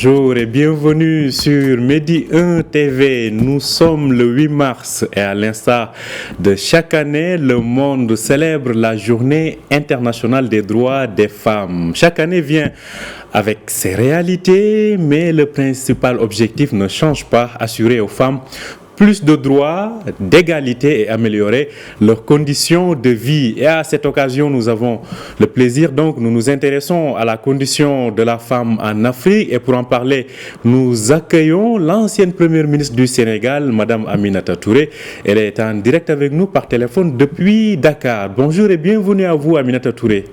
Bonjour et bienvenue sur Medi 1 TV. Nous sommes le 8 mars et à l'instar de chaque année, le monde célèbre la Journée internationale des droits des femmes. Chaque année vient avec ses réalités, mais le principal objectif ne change pas, assurer aux femmes plus de droits, d'égalité et améliorer leurs conditions de vie. Et à cette occasion, nous avons le plaisir, donc nous nous intéressons à la condition de la femme en Afrique. Et pour en parler, nous accueillons l'ancienne première ministre du Sénégal, Madame Aminata Touré. Elle est en direct avec nous par téléphone depuis Dakar. Bonjour et bienvenue à vous, Aminata Touré.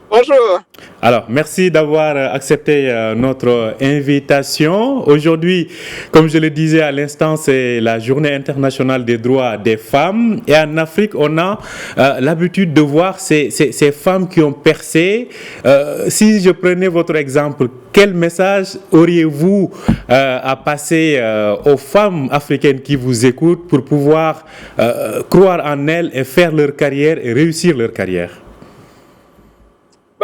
Bonjour. Alors, merci d'avoir accepté notre invitation. Aujourd'hui, comme je le disais à l'instant, c'est la Journée internationale des droits des femmes. Et en Afrique, on a l'habitude de voir ces femmes qui ont percé. Si je prenais votre exemple, quel message auriez-vous à passer aux femmes africaines qui vous écoutent pour pouvoir croire en elles et faire leur carrière et réussir leur carrière?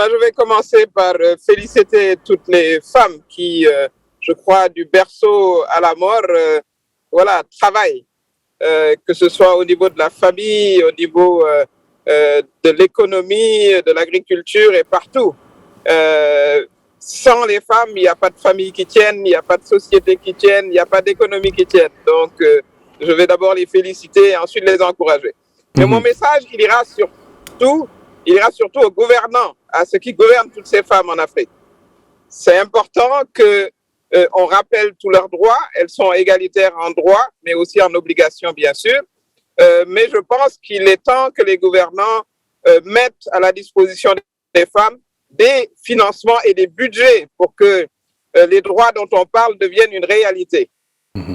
Je vais commencer par féliciter toutes les femmes qui, je crois, du berceau à la mort, travaillent, que ce soit au niveau de la famille, au niveau de l'économie, de l'agriculture et partout. Sans les femmes, il n'y a pas de famille qui tienne, il n'y a pas de société qui tienne, il n'y a pas d'économie qui tienne. Donc, je vais d'abord les féliciter et ensuite les encourager. Mais mon message, il ira surtout aux gouvernants, à ceux qui gouvernent toutes ces femmes en Afrique. C'est important qu'on rappelle tous leurs droits. Elles sont égalitaires en droit, mais aussi en obligation, bien sûr. Mais je pense qu'il est temps que les gouvernants mettent à la disposition des femmes des financements et des budgets pour que les droits dont on parle deviennent une réalité.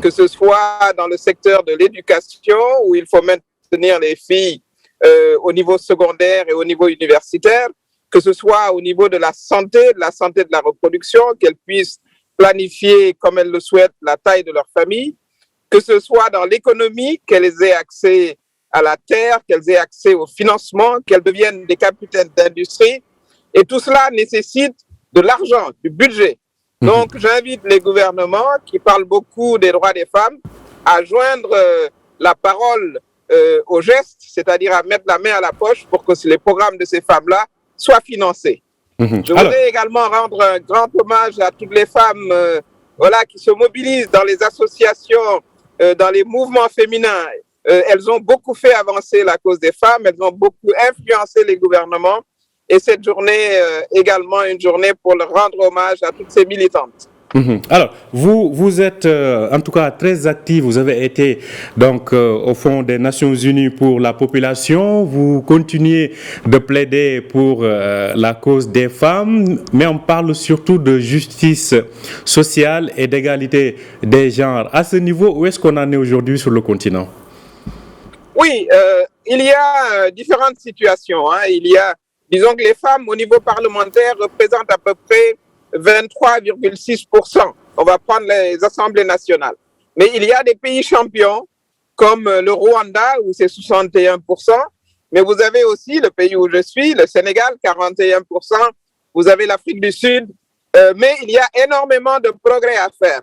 Que ce soit dans le secteur de l'éducation, où il faut maintenir les filles au niveau secondaire et au niveau universitaire, que ce soit au niveau de la santé de la reproduction, qu'elles puissent planifier comme elles le souhaitent la taille de leur famille, que ce soit dans l'économie, qu'elles aient accès à la terre, qu'elles aient accès au financement, qu'elles deviennent des capitaines d'industrie. Et tout cela nécessite de l'argent, du budget. Donc, j'invite les gouvernements qui parlent beaucoup des droits des femmes à joindre la parole au geste, c'est-à-dire à mettre la main à la poche pour que les programmes de ces femmes-là soient financés. Je voudrais également rendre un grand hommage à toutes les femmes qui se mobilisent dans les associations, dans les mouvements féminins. Elles ont beaucoup fait avancer la cause des femmes, elles ont beaucoup influencé les gouvernements. Et cette journée également une journée pour leur rendre hommage à toutes ces militantes. Alors, vous êtes en tout cas très actif. Vous avez été donc au fond des Nations Unies pour la population. Vous continuez de plaider pour la cause des femmes, mais on parle surtout de justice sociale et d'égalité des genres. À ce niveau, où est-ce qu'on en est aujourd'hui sur le continent? Oui, il y a différentes situations. Disons que les femmes au niveau parlementaire représentent à peu près 23,6%. On va prendre les assemblées nationales. Mais il y a des pays champions comme le Rwanda où c'est 61%. Mais vous avez aussi le pays où je suis, le Sénégal, 41%. Vous avez l'Afrique du Sud. Mais il y a énormément de progrès à faire.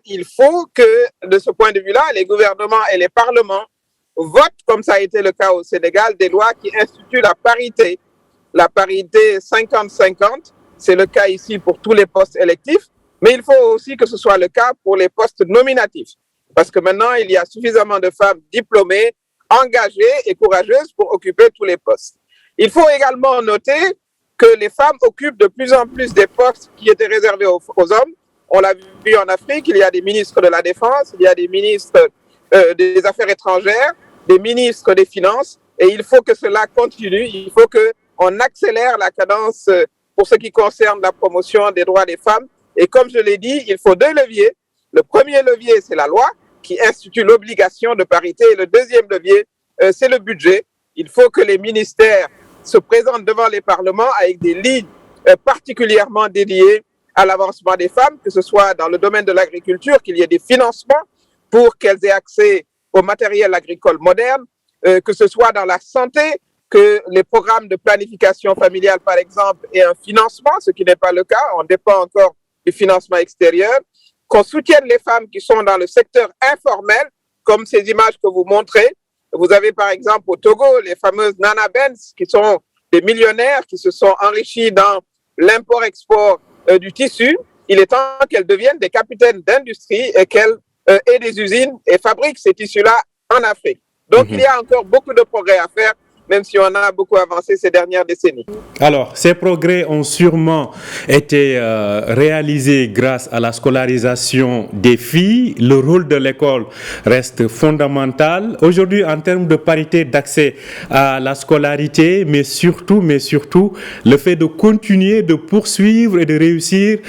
Il faut que, de ce point de vue-là, les gouvernements et les parlements votent, comme ça a été le cas au Sénégal, des lois qui instituent la parité 50-50. C'est le cas ici pour tous les postes électifs, mais il faut aussi que ce soit le cas pour les postes nominatifs. Parce que maintenant, il y a suffisamment de femmes diplômées, engagées et courageuses pour occuper tous les postes. Il faut également noter que les femmes occupent de plus en plus des postes qui étaient réservés aux hommes. On l'a vu en Afrique, il y a des ministres de la Défense, il y a des ministres des Affaires étrangères, des ministres des Finances, et il faut que cela continue. Il faut qu'on accélère la cadence pour ce qui concerne la promotion des droits des femmes. Et comme je l'ai dit, il faut deux leviers. Le premier levier, c'est la loi qui institue l'obligation de parité. Et le deuxième levier, c'est le budget. Il faut que les ministères se présentent devant les parlements avec des lignes particulièrement dédiées à l'avancement des femmes, que ce soit dans le domaine de l'agriculture, qu'il y ait des financements pour qu'elles aient accès au matériel agricole moderne, que ce soit dans la santé, que les programmes de planification familiale, par exemple, aient un financement, ce qui n'est pas le cas. On dépend encore du financement extérieur, qu'on soutienne les femmes qui sont dans le secteur informel, comme ces images que vous montrez. Vous avez par exemple au Togo les fameuses Nana Benz qui sont des millionnaires qui se sont enrichis dans l'import-export du tissu. Il est temps qu'elles deviennent des capitaines d'industrie et qu'elles aient des usines et fabriquent ces tissus-là en Afrique. Donc il y a encore beaucoup de progrès à faire, même si on a beaucoup avancé ces dernières décennies. Alors, ces progrès ont sûrement été réalisés grâce à la scolarisation des filles. Le rôle de l'école reste fondamental. Aujourd'hui, en termes de parité d'accès à la scolarité, mais surtout, le fait de continuer, de poursuivre et de réussir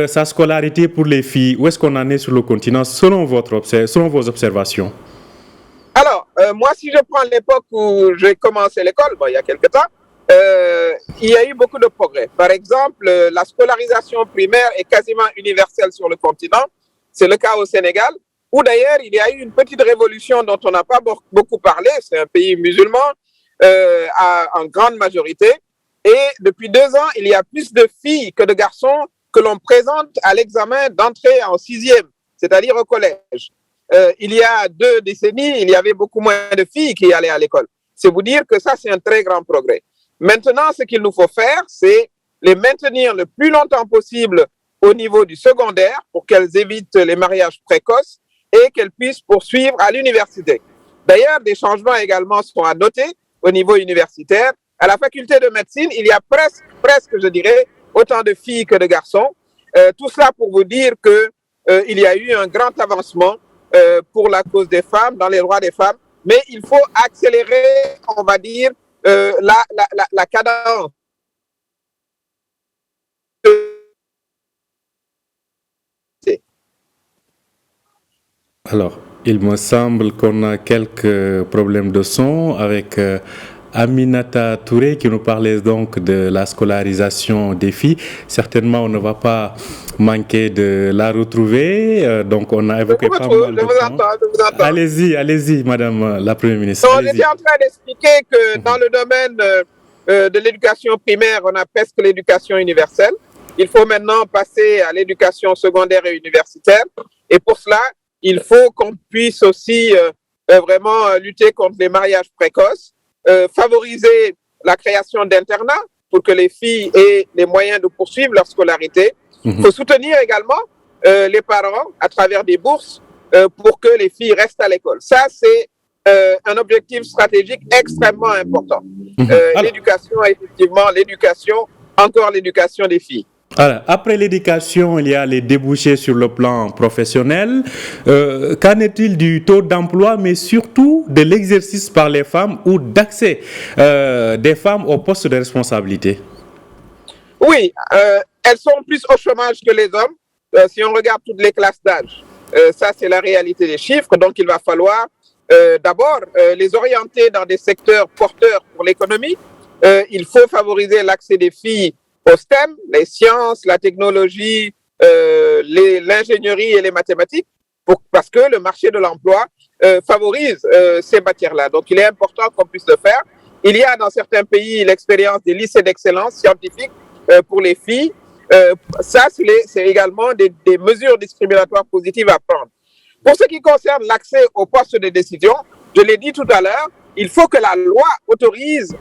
sa scolarité pour les filles. Où est-ce qu'on en est sur le continent, selon vos observations? Alors, moi, si je prends l'époque où j'ai commencé l'école, il y a quelque temps, il y a eu beaucoup de progrès. Par exemple, la scolarisation primaire est quasiment universelle sur le continent. C'est le cas au Sénégal, où d'ailleurs, il y a eu une petite révolution dont on n'a pas beaucoup parlé. C'est un pays musulman en grande majorité. Et depuis 2 ans, il y a plus de filles que de garçons que l'on présente à l'examen d'entrée en 6e, c'est-à-dire au collège. Il y a 2 décennies, il y avait beaucoup moins de filles qui allaient à l'école. C'est vous dire que ça, c'est un très grand progrès. Maintenant, ce qu'il nous faut faire, c'est les maintenir le plus longtemps possible au niveau du secondaire pour qu'elles évitent les mariages précoces et qu'elles puissent poursuivre à l'université. D'ailleurs, des changements également sont à noter au niveau universitaire. À la faculté de médecine, il y a presque, je dirais, autant de filles que de garçons. Tout cela pour vous dire qu'il y a eu un grand avancement pour la cause des femmes, dans les droits des femmes, mais il faut accélérer, on va dire, la cadence. Alors, il me semble qu'on a quelques problèmes de son avec Aminata Touré qui nous parlait donc de la scolarisation des filles. Certainement, on ne va pas manquer de la retrouver. Donc, on a évoqué pas mal de points. Allez-y, Madame la Première ministre. On était en train d'expliquer que dans le domaine de l'éducation primaire, on a presque l'éducation universelle. Il faut maintenant passer à l'éducation secondaire et universitaire. Et pour cela, il faut qu'on puisse aussi vraiment lutter contre les mariages précoces. Favoriser la création d'internats pour que les filles aient les moyens de poursuivre leur scolarité. Il faut soutenir également les parents à travers des bourses pour que les filles restent à l'école. Ça, c'est un objectif stratégique extrêmement important. L'éducation, effectivement, encore l'éducation des filles. Alors, après l'éducation, il y a les débouchés sur le plan professionnel. Qu'en est-il du taux d'emploi, mais surtout de l'exercice par les femmes ou d'accès des femmes aux postes de responsabilité? Oui, elles sont plus au chômage que les hommes, si on regarde toutes les classes d'âge. Ça, c'est la réalité des chiffres. Donc, il va falloir d'abord les orienter dans des secteurs porteurs pour l'économie. Il faut favoriser l'accès des filles au STEM, les sciences, la technologie, l'ingénierie et les mathématiques, parce que le marché de l'emploi favorise ces matières-là. Donc, il est important qu'on puisse le faire. Il y a dans certains pays l'expérience des lycées d'excellence scientifique pour les filles. Ça, c'est également des mesures discriminatoires positives à prendre. Pour ce qui concerne l'accès aux postes de décision, je l'ai dit tout à l'heure, il faut que la loi autorise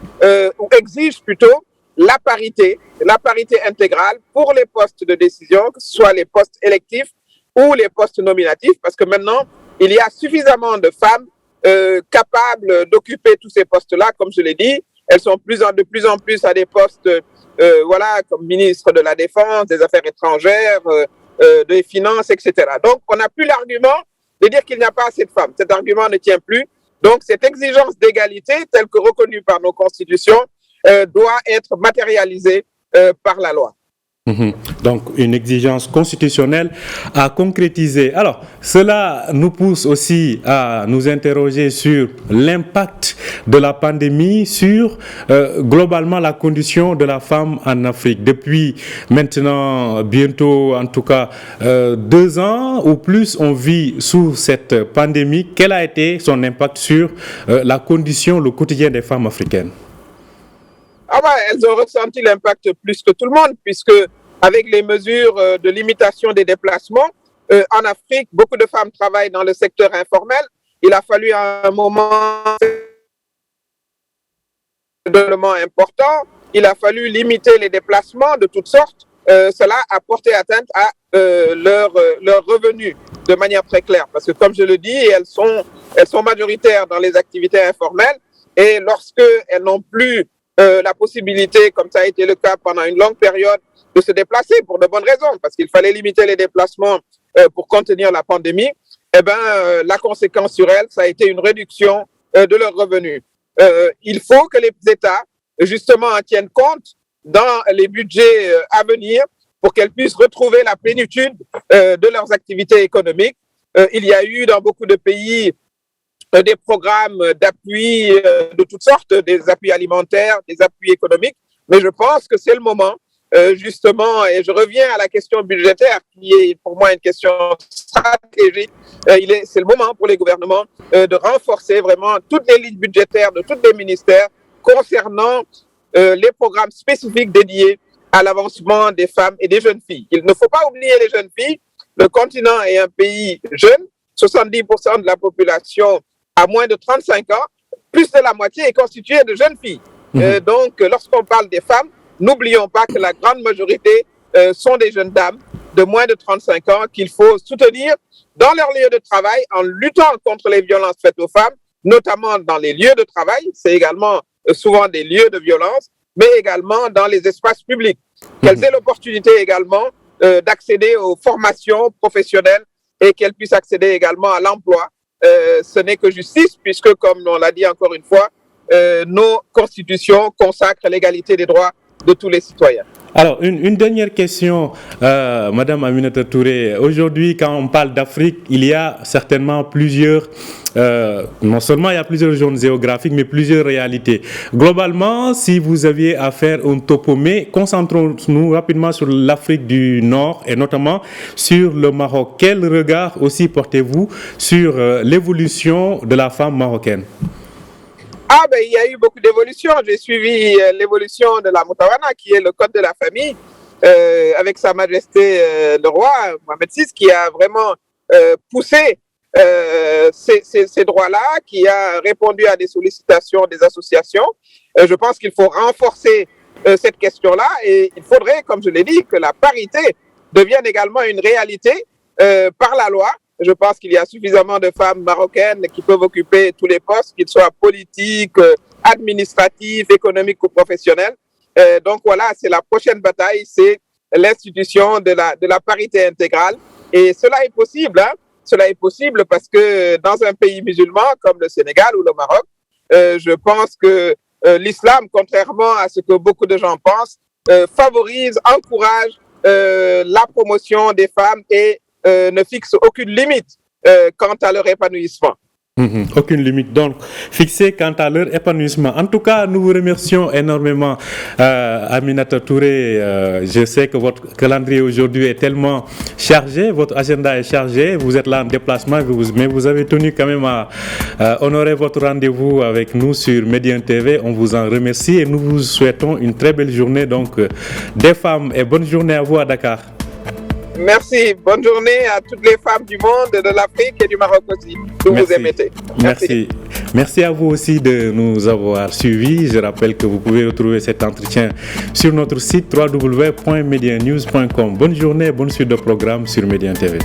ou exige plutôt la parité intégrale pour les postes de décision, que ce soit les postes électifs ou les postes nominatifs, parce que maintenant, il y a suffisamment de femmes capables d'occuper tous ces postes-là, comme je l'ai dit. Elles sont de plus en plus à des postes comme ministre de la Défense, des Affaires étrangères, des Finances, etc. Donc, on n'a plus l'argument de dire qu'il n'y a pas assez de femmes. Cet argument ne tient plus. Donc, cette exigence d'égalité, telle que reconnue par nos constitutions, doit être matérialisée par la loi. Donc, une exigence constitutionnelle à concrétiser. Alors, cela nous pousse aussi à nous interroger sur l'impact de la pandémie sur globalement la condition de la femme en Afrique. Depuis maintenant bientôt, en tout cas, 2 ans ou plus, on vit sous cette pandémie. Quel a été son impact sur la condition, le quotidien des femmes africaines? Elles ont ressenti l'impact plus que tout le monde, puisque avec les mesures de limitation des déplacements. En Afrique, beaucoup de femmes travaillent dans le secteur informel. Il a fallu à un moment important. Il a fallu limiter les déplacements de toutes sortes. Cela a porté atteinte à leurs revenus de manière très claire. Parce que, comme je le dis, elles sont majoritaires dans les activités informelles. Et lorsqu'elles n'ont plus la possibilité, comme ça a été le cas pendant une longue période, de se déplacer pour de bonnes raisons, parce qu'il fallait limiter les déplacements pour contenir la pandémie, eh ben, la conséquence sur elles, ça a été une réduction de leurs revenus. Il faut que les États, justement, en tiennent compte dans les budgets à venir pour qu'elles puissent retrouver la plénitude de leurs activités économiques. Il y a eu dans beaucoup de pays des programmes d'appui de toutes sortes, des appuis alimentaires, des appuis économiques, mais je pense que c'est le moment, justement, et je reviens à la question budgétaire, qui est pour moi une question stratégique. C'est le moment pour les gouvernements de renforcer vraiment toutes les lignes budgétaires de tous les ministères concernant les programmes spécifiques dédiés à l'avancement des femmes et des jeunes filles. Il ne faut pas oublier les jeunes filles. Le continent est un pays jeune. 70% de la population a moins de 35 ans. Plus de la moitié est constituée de jeunes filles. Donc, lorsqu'on parle des femmes, n'oublions pas que la grande majorité sont des jeunes dames de moins de 35 ans qu'il faut soutenir dans leur lieu de travail en luttant contre les violences faites aux femmes, notamment dans les lieux de travail. C'est également souvent des lieux de violence, mais également dans les espaces publics. Qu'elles aient l'opportunité également d'accéder aux formations professionnelles et qu'elles puissent accéder également à l'emploi. Ce n'est que justice, puisque, comme on l'a dit encore une fois, nos constitutions consacrent l'égalité des droits de tous les citoyens. Alors, une dernière question, Madame Aminata Touré. Aujourd'hui, quand on parle d'Afrique, il y a certainement plusieurs, non seulement il y a plusieurs zones géographiques, mais plusieurs réalités. Globalement, si vous aviez à faire un topo, mais concentrons-nous rapidement sur l'Afrique du Nord et notamment sur le Maroc. Quel regard aussi portez-vous sur l'évolution de la femme marocaine? Ah, ben, il y a eu beaucoup d'évolutions. J'ai suivi l'évolution de la Moutawana, qui est le code de la famille, avec Sa Majesté le roi Mohamed VI, qui a vraiment poussé ces droits-là, qui a répondu à des sollicitations des associations. Je pense qu'il faut renforcer cette question-là et il faudrait, comme je l'ai dit, que la parité devienne également une réalité par la loi. Je pense qu'il y a suffisamment de femmes marocaines qui peuvent occuper tous les postes, qu'ils soient politiques, administratifs, économiques ou professionnels. Donc voilà, c'est la prochaine bataille, c'est l'institution de la parité intégrale. Et cela est possible, hein? Cela est possible parce que dans un pays musulman comme le Sénégal ou le Maroc, je pense que l'islam, contrairement à ce que beaucoup de gens pensent, favorise, encourage la promotion des femmes et ne fixe aucune limite quant à leur épanouissement. Aucune limite donc fixée quant à leur épanouissement. En tout cas, nous vous remercions énormément, Aminata Touré. Je sais que votre calendrier aujourd'hui est tellement chargé, votre agenda est chargé, vous êtes là en déplacement, mais vous avez tenu quand même à honorer votre rendez-vous avec nous sur Médien TV. On vous en remercie et nous vous souhaitons une très belle journée donc des femmes et bonne journée à vous à Dakar. Merci. Bonne journée à toutes les femmes du monde, de l'Afrique et du Maroc aussi. Nous vous émettez. Merci. Merci à vous aussi de nous avoir suivis. Je rappelle que vous pouvez retrouver cet entretien sur notre site www.medianews.com. Bonne journée, bonne suite de programme sur Médien TV.